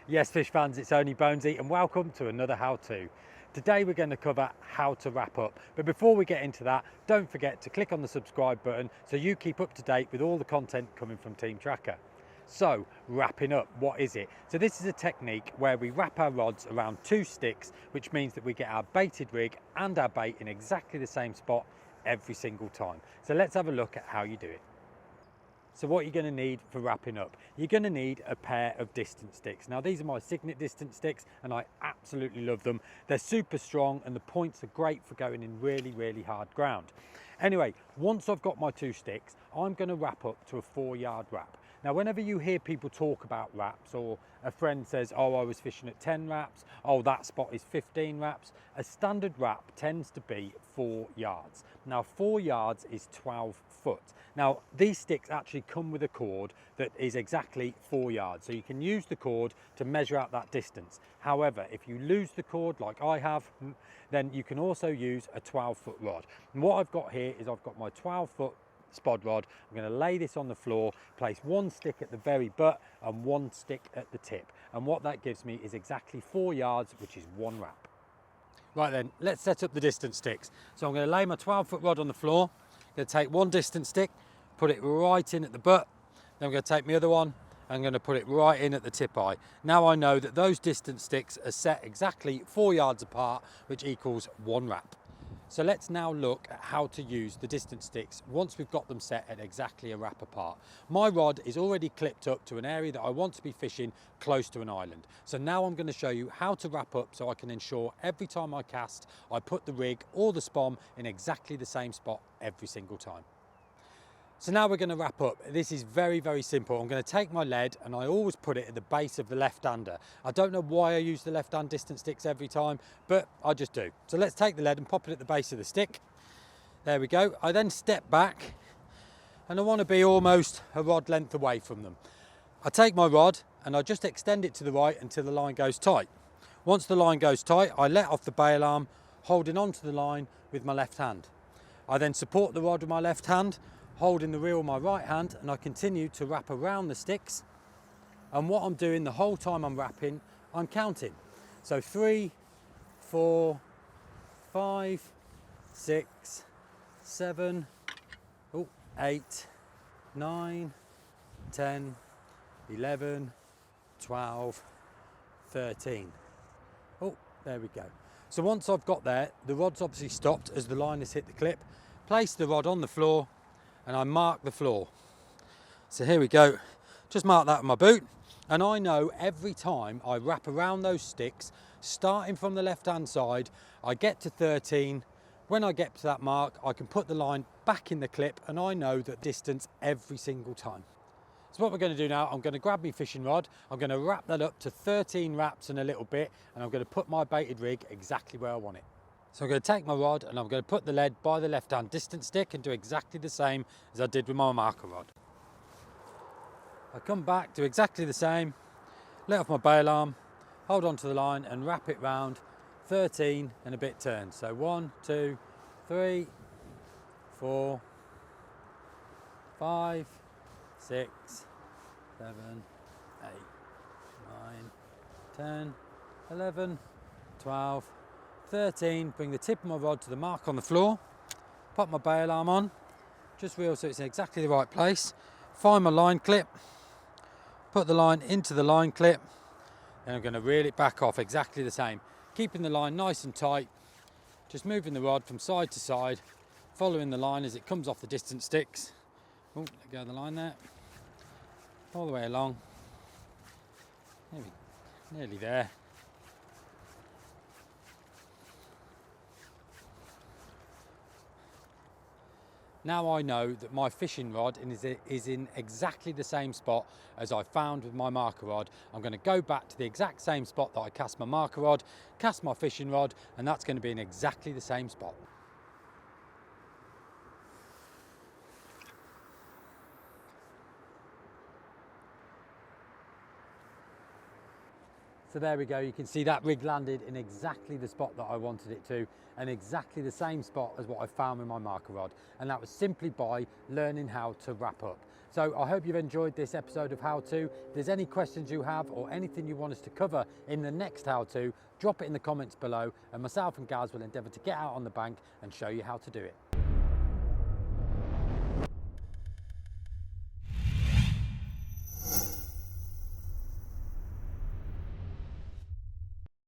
Yes, fish fans, it's only Bonesy and welcome to another how-to. Today we're going to cover how to wrap up. But before we get into that, don't forget to click on the subscribe button so you keep up to date with all the content coming from Team Trakker. So, wrapping up, what is it? So this is a technique where we wrap our rods around two sticks, which means that we get our baited rig and our bait in exactly the same spot every single time. So let's have a look at how you do it. So what you're going to need for wrapping up, you're going to need a pair of distance sticks. Now these are my Signet distance sticks and I absolutely love them. They're super strong and the points are great for going in really hard ground. Anyway, once I've got my two sticks, I'm going to wrap up to a 4-yard wrap. Now whenever you hear people talk about wraps, or a friend says, oh, I was fishing at 10 wraps, oh, that spot is 15 wraps, a standard wrap tends to be 4 yards. Now 4 yards is 12 foot. Now these sticks actually come with a cord that is exactly 4 yards, so you can use the cord to measure out that distance. However, if you lose the cord like I have, then you can also use a 12-foot rod. And what I've got here is I've got my 12-foot spod rod. I'm going to lay this on the floor, place one stick at the very butt and one stick at the tip, and what that gives me is exactly 4 yards, which is one wrap. Right then, let's set up the distance sticks. So I'm going to lay my 12-foot rod on the floor. I'm going to take one distance stick, put it right in at the butt, then I'm going to take my other one, I'm going to put it right in at the tip eye. Now I know that those distance sticks are set exactly 4 yards apart, which equals one wrap. So let's now look at how to use the distance sticks once we've got them set at exactly a wrap apart. My rod is already clipped up to an area that I want to be fishing close to an island. So now I'm going to show you how to wrap up so I can ensure every time I cast, I put the rig or the spom in exactly the same spot every single time. So now we're going to wrap up. This is very simple. I'm going to take my lead and I always put it at the base of the left-hander. I don't know why I use the left-hand distance sticks every time, but I just do. So let's take the lead and pop it at the base of the stick. There we go. I then step back and I want to be almost a rod length away from them. I take my rod and I just extend it to the right until the line goes tight. Once the line goes tight, I let off the bail arm, holding onto the line with my left hand. I then support the rod with my left hand, holding the reel with my right hand, and I continue to wrap around the sticks. And what I'm doing the whole time I'm wrapping, I'm counting. So 3, 4, 5, 6, 7, 8, 9, 10, 11, 12, 13. Oh, there we go. So once I've got there, the rod's obviously stopped as the line has hit the clip. Place the rod on the floor, and I mark the floor. So here we go, just mark that with my boot, and I know every time I wrap around those sticks, starting from the left hand side, I get to 13. When I get to that mark, I can put the line back in the clip and I know that distance every single time. So what we're going to do now, I'm going to grab my fishing rod, I'm going to wrap that up to 13 wraps and a little bit, and I'm going to put my baited rig exactly where I want it. So I'm going to take my rod and I'm going to put the lead by the left-hand distance stick and do exactly the same as I did with my marker rod. I come back, do exactly the same, let off my bail arm, hold onto the line and wrap it round 13 and a bit turns. So 1, 2, 3, 4, 5, 6, 7, 8, 9, 10, 11, 12, 13, bring the tip of my rod to the mark on the floor, pop my bail arm on, just reel so it's in exactly the right place, find my line clip, put the line into the line clip, and I'm going to reel it back off exactly the same, keeping the line nice and tight, just moving the rod from side to side, following the line as it comes off the distance sticks. Oh, let go of the line there, all the way along, nearly there. Now I know that my fishing rod is in exactly the same spot as I found with my marker rod. I'm going to go back to the exact same spot that I cast my marker rod, cast my fishing rod, and that's going to be in exactly the same spot. So there we go, you can see that rig landed in exactly the spot that I wanted it to, and exactly the same spot as what I found with my marker rod. And that was simply by learning how to wrap up. So I hope you've enjoyed this episode of How To. If there's any questions you have or anything you want us to cover in the next How To, drop it in the comments below and myself and Gaz will endeavour to get out on the bank and show you how to do it.